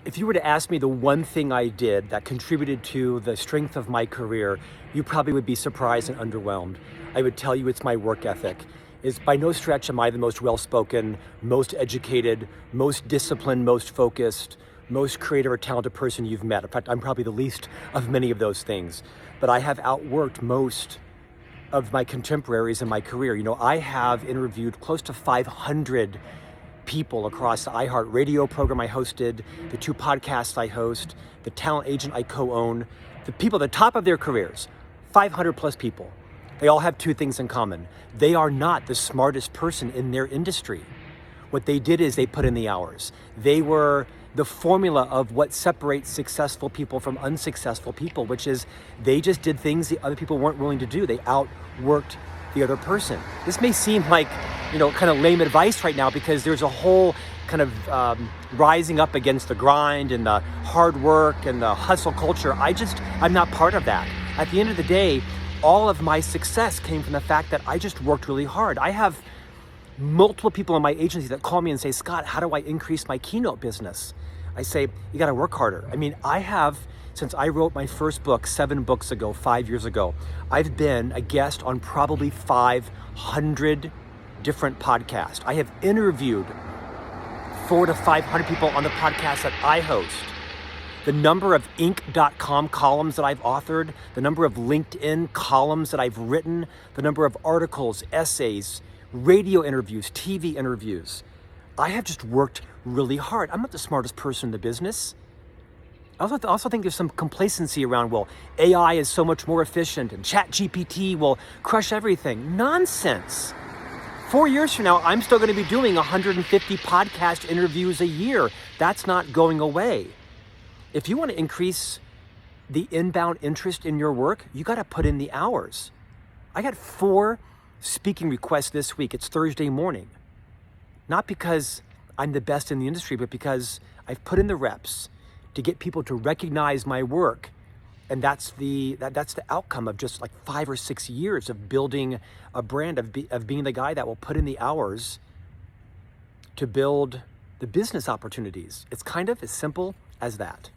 If you were to ask me the one thing I did that contributed to the strength of my career, you probably would be surprised and underwhelmed. I would tell you it's my work ethic. Is by no stretch am I the most well-spoken, most educated, most disciplined, most focused, most creative or talented person you've met. In fact, I'm probably the least of many of those things. But I have outworked most of my contemporaries in my career. You know, I have interviewed close to 500 people across the iHeartRadio program I hosted, the 2 podcasts I host, the talent agent I co-own, the people at the top of their careers, 500 plus people. They all have 2 things in common. They are not the smartest person in their industry. What they did is they put in the hours. They were the formula of what separates successful people from unsuccessful people, which is they just did things the other people weren't willing to do. They outworked the other person. This may seem like, kind of lame advice right now because there's a whole kind of rising up against the grind and the hard work and the hustle culture. I'm not part of that. At the end of the day, all of my success came from the fact that I just worked really hard. I have multiple people in my agency that call me and say, Scott, how do I increase my keynote business? I say, you got to work harder. I mean, since I wrote my first book 7 books ago, 5 years ago, I've been a guest on probably 500 different podcasts. I have interviewed 400 to 500 people on the podcast that I host. The number of Inc.com columns that I've authored, the number of LinkedIn columns that I've written, the number of articles, essays, radio interviews, TV interviews. I have just worked really hard. I'm not the smartest person in the business. I also think there's some complacency around, well, AI is so much more efficient and ChatGPT will crush everything. Nonsense. 4 years from now, I'm still going to be doing 150 podcast interviews a year. That's not going away. If you want to increase the inbound interest in your work, you got to put in the hours. I got 4 speaking requests this week. It's Thursday morning. Not because I'm the best in the industry, but because I've put in the reps to get people to recognize my work. And that's the outcome of just like 5 or 6 years of building a brand, of being the guy that will put in the hours to build the business opportunities. It's kind of as simple as that.